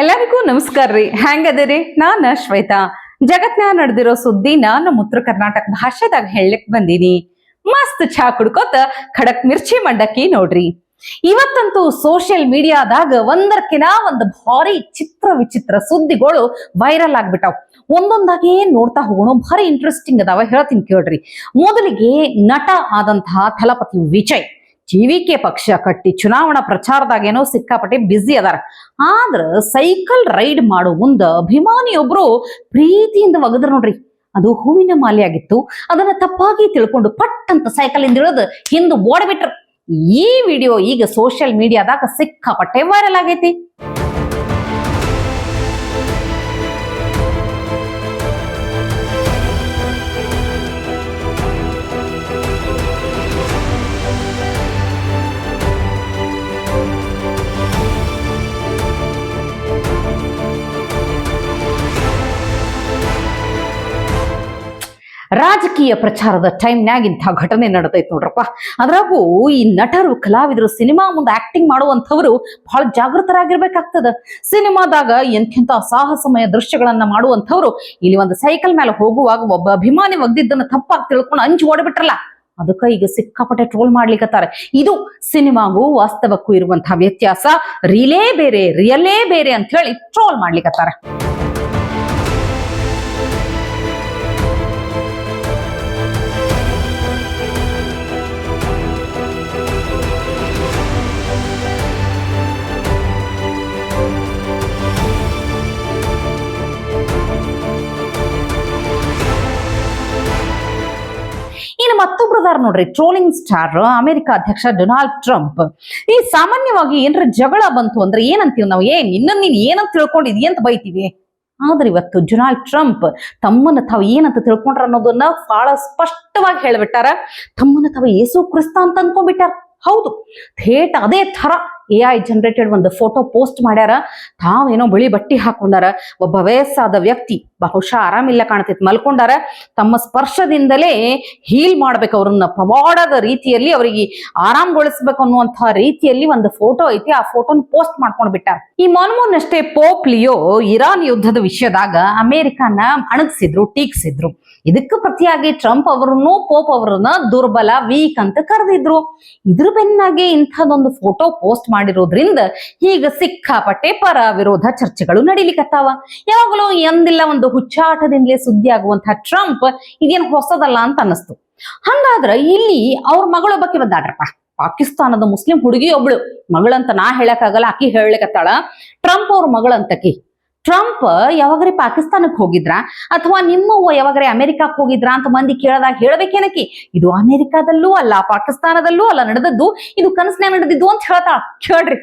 ಎಲ್ಲರಿಗೂ ನಮಸ್ಕಾರ ರೀ. ಹೆಂಗದಿರಿ? ನಾನು ಶ್ವೇತಾ. ಜಗತ್ನಾಗ ನಡೆದಿರೋ ಸುದ್ದಿ ನಮ್ಮ ಉತ್ತರ ಕರ್ನಾಟಕ ಭಾಷೆದಾಗ ಹೇಳಕ್ ಬಂದೀನಿ. ಮಸ್ತ್ ಚಾ ಕುಡ್ಕೋತ ಖಡಕ್ ಮಿರ್ಚಿ ಮಂಡಕ್ಕಿ ನೋಡ್ರಿ. ಇವತ್ತಂತೂ ಸೋಷಿಯಲ್ ಮೀಡಿಯಾದಾಗ ಒಂದರ್ಕಿನ ಒಂದು ಭಾರಿ ಚಿತ್ರ ವಿಚಿತ್ರ ಸುದ್ದಿಗಳು ವೈರಲ್ ಆಗ್ಬಿಟ್ಟಾವ್. ಒಂದೊಂದಾಗೆ ನೋಡ್ತಾ ಹೋಗೋಣ, ಭಾರಿ ಇಂಟ್ರೆಸ್ಟಿಂಗ್ ಅದಾವ, ಹೇಳ್ತೀನಿ ಕೇಳ್ರಿ. ಮೊದಲಿಗೆ ನಟ ಆದಂತಹ ಥಲಪತಿ ವಿಜಯ್ ಟಿವಿಕೆ ಪಕ್ಷ ಕಟ್ಟಿ ಚುನಾವಣಾ ಪ್ರಚಾರದಾಗೇನೋ ಸಿಕ್ಕಾಪಟ್ಟೆ ಬ್ಯುಸಿ ಅದಾರ. ಆದ್ರ ಸೈಕಲ್ ರೈಡ್ ಮಾಡೋ ಮುಂದ ಅಭಿಮಾನಿಯೊಬ್ರು ಪ್ರೀತಿಯಿಂದ ಒಗದ್ರ ನೋಡ್ರಿ. ಅದು ಹೂವಿನ ಮಾಲೆ ಆಗಿತ್ತು. ಅದನ್ನ ತಪ್ಪಾಗಿ ತಿಳ್ಕೊಂಡು ಪಟ್ ಅಂತ ಸೈಕಲ್ ಇಂದ ಇಳಿದು ಹಿಂದೆ ಓಡ್ಬಿಟ್ರು. ಈ ವಿಡಿಯೋ ಈಗ ಸೋಷಿಯಲ್ ಮೀಡಿಯಾದಾಗ ಸಿಕ್ಕಾಪಟ್ಟೆ ವೈರಲ್ ಆಗೈತಿ. ರಾಜಕೀಯ ಪ್ರಚಾರದ ಟೈಮ್ನಾಗ ಇಂಥ ಘಟನೆ ನಡೆದೈತೆ ನೋಡ್ರಪ್ಪ. ಅದ್ರಾಗೂ ಈ ನಟರು, ಕಲಾವಿದರು ಸಿನಿಮಾ ಮುಂದೆ ಆಕ್ಟಿಂಗ್ ಮಾಡುವಂಥವ್ರು ಬಹಳ ಜಾಗೃತರಾಗಿರ್ಬೇಕಾಗ್ತದ. ಸಿನಿಮಾದಾಗ ಎಂತೆಂಥ ಸಾಹಸಮಯ ದೃಶ್ಯಗಳನ್ನ ಮಾಡುವಂಥವ್ರು ಇಲ್ಲಿ ಒಂದು ಸೈಕಲ್ ಮೇಲೆ ಹೋಗುವಾಗ ಒಬ್ಬ ಅಭಿಮಾನಿ ಒಗ್ದಿದ್ದನ್ನ ತಪ್ಪಾಗಿ ತಿಳ್ಕೊಂಡು ಅಂಜಿ ಓಡಬಿಟ್ರಲ್ಲ, ಅದಕ್ಕ ಈಗ ಸಿಕ್ಕಾಪಟ್ಟೆ ಟ್ರೋಲ್ ಮಾಡ್ಲಿಕ್ಕತ್ತಾರೆ. ಇದು ಸಿನಿಮಾಗೂ ವಾಸ್ತವಕ್ಕೂ ಇರುವಂತಹ ವ್ಯತ್ಯಾಸ. ರಿಯಲ್ಲೇ ಬೇರೆ ಅಂತ ಹೇಳಿ ಟ್ರೋಲ್ ಮಾಡ್ಲಿಕ್ಕತ್ತಾರೆ. ಇನ್ನು ಮತ್ತೊಬ್ರದಾರ ನೋಡ್ರಿ, ಟ್ರೋಲಿಂಗ್ ಸ್ಟಾರ್ ಅಮೆರಿಕ ಅಧ್ಯಕ್ಷ ಡೊನಾಲ್ಡ್ ಟ್ರಂಪ್. ಈ ಸಾಮಾನ್ಯವಾಗಿ ಏನ್ರ ಜಗಳ ಬಂತು ಅಂದ್ರೆ ಏನಂತೀವಿ ನಾವು, ನೀನ್ ಏನಂತ ತಿಳ್ಕೊಂಡಿದೀಯ ಅಂತ ಬೈತೀವಿ. ಆದ್ರೆ ಇವತ್ತು ಡೊನಾಲ್ಡ್ ಟ್ರಂಪ್ ತಮ್ಮನ್ನ ತಾವು ಏನಂತ ತಿಳ್ಕೊಂಡ್ರ ಅನ್ನೋದನ್ನ ಬಹಳ ಸ್ಪಷ್ಟವಾಗಿ ಹೇಳ್ಬಿಟ್ಟಾರ. ತಮ್ಮನ್ನ ತಾವು ಯೇಸು ಕ್ರಿಸ್ತ ಅಂತ ಅನ್ಕೊಂಡ್ಬಿಟ್ಟಾರ. ಹೌದು, ಥೇಟ್ ಅದೇ ತರ AI ಜನರೇಟೆಡ್ ಒಂದು ಫೋಟೋ ಪೋಸ್ಟ್ ಮಾಡ್ಯಾರ. ತಾವೇನೋ ಬಿಳಿ ಬಟ್ಟಿ ಹಾಕೊಂಡಾರ. ಒಬ್ಬ ವಯಸ್ಸಾದ ವ್ಯಕ್ತಿ, ಬಹುಶಃ ಆರಾಮಿಲ್ಲ ಕಾಣ್ತೈತಿ, ಮಲ್ಕೊಂಡಾರ. ತಮ್ಮ ಸ್ಪರ್ಶದಿಂದಲೇ ಹೀಲ್ ಮಾಡ್ಬೇಕು, ಅವ್ರನ್ನ ಪವಾಡದ ರೀತಿಯಲ್ಲಿ ಅವರಿಗೆ ಆರಾಮ್ಗೊಳಿಸ್ಬೇಕು ಅನ್ನುವಂತಹ ರೀತಿಯಲ್ಲಿ ಒಂದು ಫೋಟೋ ಐತಿ. ಆ ಫೋಟೋನ ಪೋಸ್ಟ್ ಮಾಡ್ಕೊಂಡ್ ಬಿಟ್ಟಾರ. ಈ ಮೊನ್ಮೊನ್ನಷ್ಟೇ ಪೋಪ್ ಲಿಯೋ ಇರಾನ್ ಯುದ್ಧದ ವಿಷಯದಾಗ ಅಮೆರಿಕನ ಅಣಗಿಸಿದ್ರು, ಟೀಕ್ಸಿದ್ರು. ಇದಕ್ಕೆ ಪ್ರತಿಯಾಗಿ ಟ್ರಂಪ್ ಅವರನ್ನು ಪೋಪ್ ಅವರನ್ನ ದುರ್ಬಲ, ವೀಕ್ ಅಂತ ಕರೆದಿದ್ರು. ಇದ್ರ ಬೆನ್ನಾಗೆ ಇಂಥದೊಂದು ಫೋಟೋ ಪೋಸ್ಟ್ ಮಾಡಿರೋದ್ರಿಂದ ಈಗ ಸಿಕ್ಕಾಪಟ್ಟೆ ಪರ ವಿರೋಧ ಚರ್ಚೆಗಳು ನಡೀಲಿಕ್ಕತ್ತಾವ. ಯಾವಾಗಲೂ ಎಂದಿಲ್ಲ ಒಂದು ಹುಚ್ಚಾಟದಿಂದಲೇ ಸುದ್ದಿ ಆಗುವಂತಹ ಟ್ರಂಪ್ ಇದೇನು ಹೊಸದಲ್ಲ ಅಂತ ಅನ್ನಿಸ್ತು. ಹಂಗಾದ್ರ ಇಲ್ಲಿ ಅವ್ರ ಮಗಳೊಬ್ಬಕ್ಕೆ ಬಂದಾಡ್ರಪ್ಪ. ಪಾಕಿಸ್ತಾನದ ಮುಸ್ಲಿಂ ಹುಡುಗಿ ಒಬ್ಳು, ಮಗಳಂತ ನಾ ಹೇಳಕ್ಕಾಗಲ್ಲ, ಆಕಿ ಹೇಳಕತ್ತಾಳ. ಟ್ರಂಪ್ ಅವ್ರ ಮಗಳಂತಕಿ. ಟ್ರಂಪ್ ಯಾವಾಗ್ರೆ ಪಾಕಿಸ್ತಾನಕ್ಕೆ ಹೋಗಿದ್ರ ಅಥವಾ ನಿಮ್ಮವ್ವ ಯಾವಾಗ್ರೆ ಅಮೆರಿಕಕ್ಕೆ ಹೋಗಿದ್ರ ಅಂತ ಮಂದಿ ಕೇಳದಾಗ ಹೇಳ್ಬೇಕೇನಕಿ, ಇದು ಅಮೆರಿಕಾದಲ್ಲೂ ಅಲ್ಲ, ಪಾಕಿಸ್ತಾನದಲ್ಲೂ ಅಲ್ಲ ನಡೆದದ್ದು, ಇದು ಕನಸಿನಾಗ ನಡೆದಿದ್ದು ಅಂತ ಹೇಳ್ತಾಳ. ಕೇಳ್ರಿ.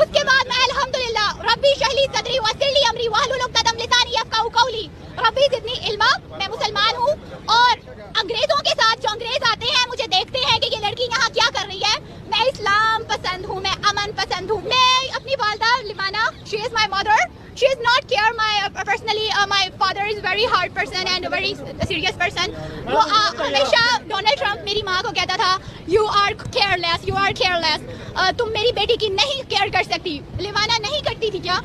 उसके बाद मैं अल्हम्दुलिल्लाह रब्बी शहली सदरी वसिली अमरी वाहलुल उक़दम लिसानी यफ़क़हू क़ौली रब्बी ज़िदनी इल्मा। मैं मुसलमान हूँ और अंग्रेजों के साथ जो अंग्रेज आते हैं मुझे देखते हैं कि ये लड़की यहाँ क्या कर रही है। मैं इस्लाम पसंद हूँ, मैं अमन पसंद हूँ। मैं अपनी वालदा लिमाना, she is my mother, she is not care my personally my father is very hard person and a very serious person. वो हमेशा डोनाल्ड ट्रंप मेरी माँ को कहता था you are careless, तुम मेरी बेटी की नहीं केयर कर सकती। लिवाना नहीं करती थी क्या?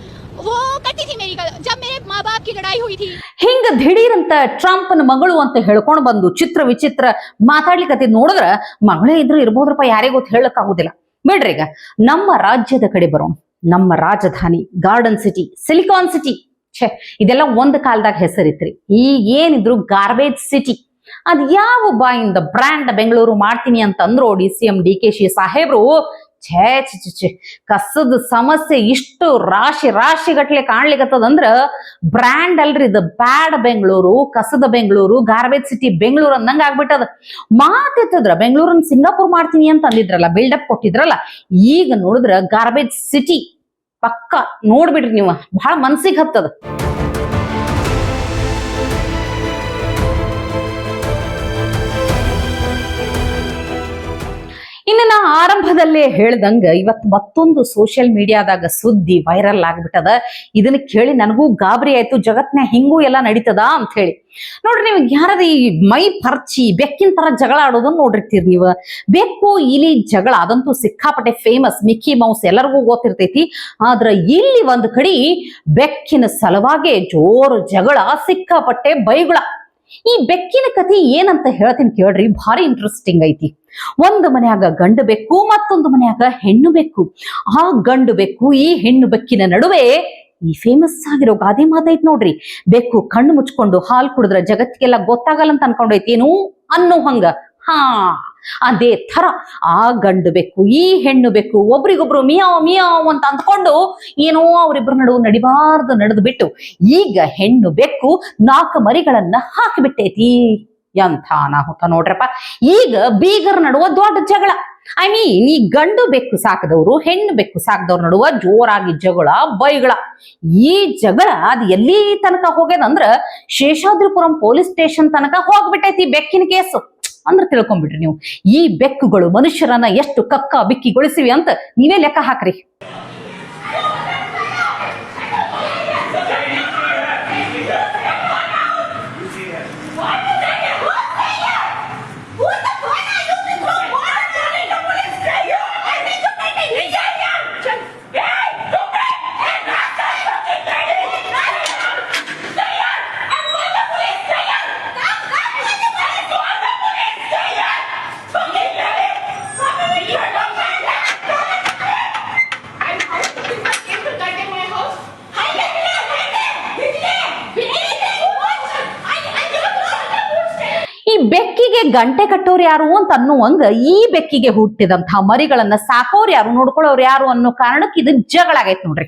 वो करती थी मेरी, जब मेरे माँ बाप की लड़ाई हुई थी। ಹಿಂಗ ದಿಢೀರಂತ ಟ್ರಂಪ್ನ ಮಗಳು ಅಂತ ಹೇಳ್ಕೊಂಡು ಬಂದು ಚಿತ್ರ ವಿಚಿತ್ರ ಮಾತಾಡ್ಲಿಕ್ಕತ್ತಿದ್ ನೋಡಿದ್ರ ಮಗಳೇ ಇದ್ರು ಇರ್ಬೋದ್ರಪ್ಪ, ಯಾರಿಗೂ ಗೊತ್ತು ಹೇಳಕ್ ಆಗುದಿಲ್ಲ. ಬಿಡ್ರಿ, ಈಗ ನಮ್ಮ ರಾಜ್ಯದ ಕಡೆ ಬರೋಣ. ನಮ್ಮ ರಾಜಧಾನಿ ಗಾರ್ಡನ್ ಸಿಟಿ, ಸಿಲಿಕಾನ್ ಸಿಟಿ, ಇದೆಲ್ಲ ಒಂದ್ ಕಾಲದಾಗ ಹೆಸರಿತ್ರಿ. ಈಗ ಏನಿದ್ರು ಗಾರ್ಬೇಜ್ ಸಿಟಿ. ಅದ್ ಯಾವ ಬಾಯಿಂದ ಬ್ರ್ಯಾಂಡ್ ಬೆಂಗಳೂರು ಮಾಡ್ತೀನಿ ಅಂತ ಅಂದ್ರು DCM DKಶಿ ಸಾಹೇಬ್ರು. ಛೇ ಕಸದ ಸಮಸ್ಯೆ ಇಷ್ಟು ರಾಶಿ ಗಟ್ಲೆ ಕಾಣ್ಲಿಕ್ಕತ್ತದಂದ್ರ ಬ್ರ್ಯಾಂಡ್ ಅಲ್ರಿ, ಇದು ಬ್ಯಾಡ್ ಬೆಂಗಳೂರು, ಕಸದ ಬೆಂಗಳೂರು, ಗಾರ್ಬೇಜ್ ಸಿಟಿ ಬೆಂಗಳೂರು ಅಂದಂಗ ಆಗ್ಬಿಟ್ಟದ. ಮಾತಿತ್ತದ್ರ ಬೆಂಗಳೂರನ್ನ ಸಿಂಗಾಪುರ್ ಮಾಡ್ತೀನಿ ಅಂತ ಅಂದಿದ್ರಲ್ಲ, ಬಿಲ್ಡಪ್ ಕೊಟ್ಟಿದ್ರಲ್ಲ, ಈಗ ನೋಡಿದ್ರ ಗಾರ್ಬೇಜ್ ಸಿಟಿ ಪಕ್ಕ ನೋಡ್ಬಿಡ್ರಿ ನೀವು, ಬಹಳ ಮನ್ಸಿಗೆ ಹತ್ತದ. ಇನ್ನು ನಾ ಆರಂಭದಲ್ಲೇ ಹೇಳ್ದಂಗ ಇವತ್ತು ಮತ್ತೊಂದು ಸೋಷಿಯಲ್ ಮೀಡಿಯಾದಾಗ ಸುದ್ದಿ ವೈರಲ್ ಆಗ್ಬಿಟ್ಟದ. ಇದನ್ನ ಕೇಳಿ ನನಗೂ ಗಾಬರಿ ಆಯ್ತು, ಜಗತ್ನ್ಯಾಗ ಹಿಂಗೂ ಎಲ್ಲ ನಡೀತದ ಅಂತ ಹೇಳಿ. ನೋಡ್ರಿ, ನೀವು ಯಾರದ ಈ ಮೈ ಪರ್ಚಿ ಬೆಕ್ಕಿನ ತರ ಜಗಳ ಆಡೋದನ್ನ ನೋಡಿರ್ತೀರಿ ನೀವು. ಬೆಕ್ಕು ಇಲಿ ಜಗಳ ಅದಂತೂ ಸಿಕ್ಕಾಪಟ್ಟೆ ಫೇಮಸ್, ಮಿಕ್ಕಿ ಮೌಸ್ ಎಲ್ಲರಿಗೂ ಗೊತ್ತಿರ್ತೈತಿ. ಆದ್ರ ಇಲ್ಲಿ ಒಂದು ಕಡೆ ಬೆಕ್ಕಿನ ಸಲುವಾಗಿ ಜೋರು ಜಗಳ, ಸಿಕ್ಕಾಪಟ್ಟೆ ಬೈಗುಳ. ಈ ಬೆಕ್ಕಿನ ಕಥೆ ಏನಂತ ಹೇಳ್ತೀನಿ ಕೇಳ್ರಿ, ಭಾರಿ ಇಂಟ್ರೆಸ್ಟಿಂಗ್ ಐತಿ. ಒಂದು ಮನ್ಯಾಗ ಗಂಡು ಬೆಕ್ಕು, ಮತ್ತೊಂದು ಮನ್ಯಾಗ ಹೆಣ್ಣು ಬೆಕ್ಕು. ಆ ಗಂಡು ಬೆಕ್ಕು ಈ ಹೆಣ್ಣು ಬೆಕ್ಕಿನ ನಡುವೆ ಈ ಫೇಮಸ್ ಆಗಿರೋ ಗಾದೆ ಮಾತೈತ್ ನೋಡ್ರಿ, ಬೆಕ್ಕು ಕಣ್ಣು ಮುಚ್ಕೊಂಡು ಹಾಲು ಕುಡಿದ್ರೆ ಜಗತ್ತಿಗೆಲ್ಲ ಗೊತ್ತಾಗಲ್ಲ ಅಂತ ಅನ್ಕೊಂಡೈತಿ ಏನು ಅನ್ನೋ ಹಂಗ. ಹಾ, ಅದೇ ತರ ಆ ಗಂಡು ಬೆಕ್ಕು ಈ ಹೆಣ್ಣು ಬೆಕ್ಕು ಒಬ್ರಿಗೊಬ್ರು ಮಿಯಾವ್ ಮಿಯಾವ್ ಅಂತ ಅಂದ್ಕೊಂಡು ಏನೋ ಅವರಿಬ್ಬರ ನಡುವೆ ನಡಿಬಾರ್ದು ನಡೆದು ಬಿಟ್ಟು ಈಗ ಹೆಣ್ಣು ಬೆಕ್ಕು 4 ಮರಿಗಳನ್ನ ಹಾಕಿಬಿಟ್ಟೈತಿ. ಎಂಥ ಅನಾಹುತ ನೋಡ್ರಪ್ಪ. ಈಗ ಬೀಗರ ನಡುವ ದೊಡ್ಡ ಜಗಳ. ಈ ಗಂಡು ಬೆಕ್ಕು ಸಾಕದವರು ಹೆಣ್ಣು ಬೆಕ್ಕು ಸಾಕದವ್ರ ನಡುವ ಜೋರಾಗಿ ಜಗಳ ಬೈಗಳ. ಈ ಜಗಳ ಅದ್ ಎಲ್ಲಿ ತನಕ ಹೋಗ್ಯದಂದ್ರ ಶೇಷಾದ್ರಿಪುರಂ ಪೊಲೀಸ್ ಸ್ಟೇಷನ್ ತನಕ ಹೋಗ್ಬಿಟ್ಟೈತಿ ಬೆಕ್ಕಿನ ಕೇಸು. ಅಂದ್ರೆ ತಿಳ್ಕೊಂಡ್ಬಿಟ್ರಿ ನೀವು, ಈ ಬೆಕ್ಕುಗಳು ಮನುಷ್ಯರನ್ನ ಎಷ್ಟು ಕಕ್ಕ ಬಿಕ್ಕಿಗೊಳಿಸಿವಿ ಅಂತ ನೀವೇ ಲೆಕ್ಕ ಹಾಕ್ರಿ. ಈ ಬೆಕ್ಕಿಗೆ ಗಂಟೆ ಕಟ್ಟೋರು ಯಾರು ಅಂತ ಅನ್ನುವಂಗ ಈ ಬೆಕ್ಕಿಗೆ ಹುಟ್ಟಿದಂತಹ ಮರಿಗಳನ್ನ ಸಾಕೋರು ಯಾರು, ನೋಡ್ಕೊಳ್ಳೋರು ಯಾರು ಅನ್ನೋ ಕಾರಣಕ್ಕೆ ಇದು ಜಗಳ ಆಗೈತ್ ನೋಡ್ರಿ.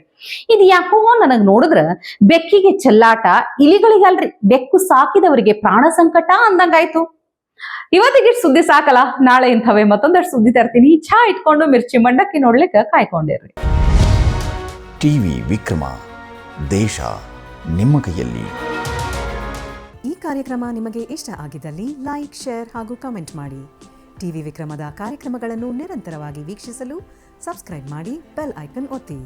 ಇದು ಯಾಕೋ ನನಗ್ ನೋಡಿದ್ರ ಬೆಕ್ಕಿಗೆ ಚೆಲ್ಲಾಟ, ಇಲಿಗಳಿಗಲ್ರಿ ಬೆಕ್ಕು ಸಾಕಿದವರಿಗೆ ಪ್ರಾಣ ಸಂಕಟ ಅಂದಂಗಾಯ್ತು. ಇವತ್ತಿಗೆ ಸುದ್ದಿ ಸಾಕಲ್ಲ, ನಾಳೆ ಇಂಥವೇ ಮತ್ತೊಂದಷ್ಟು ಸುದ್ದಿ ತರ್ತೀನಿ. ಚಹಾ ಇಟ್ಕೊಂಡು ಮಿರ್ಚಿ ಮಂಡಕ್ಕಿ ನೋಡ್ಲಿಕ್ಕೆ ಕಾಯ್ಕೊಂಡಿರ್ರಿ. ಟಿವಿ ವಿಕ್ರಮ, ದೇಶ ನಿಮ್ಮ ಕೈಯಲ್ಲಿ. ಈ ಕಾರ್ಯಕ್ರಮ ನಿಮಗೆ ಇಷ್ಟ ಆಗಿದ್ದಲ್ಲಿ ಲೈಕ್, ಶೇರ್ ಹಾಗೂ ಕಮೆಂಟ್ ಮಾಡಿ. ಟಿವಿ ವಿಕ್ರಮದ ಕಾರ್ಯಕ್ರಮಗಳನ್ನು ನಿರಂತರವಾಗಿ ವೀಕ್ಷಿಸಲು ಸಬ್ಸ್ಕ್ರೈಬ್ ಮಾಡಿ, ಬೆಲ್ ಐಕನ್ ಒತ್ತಿ.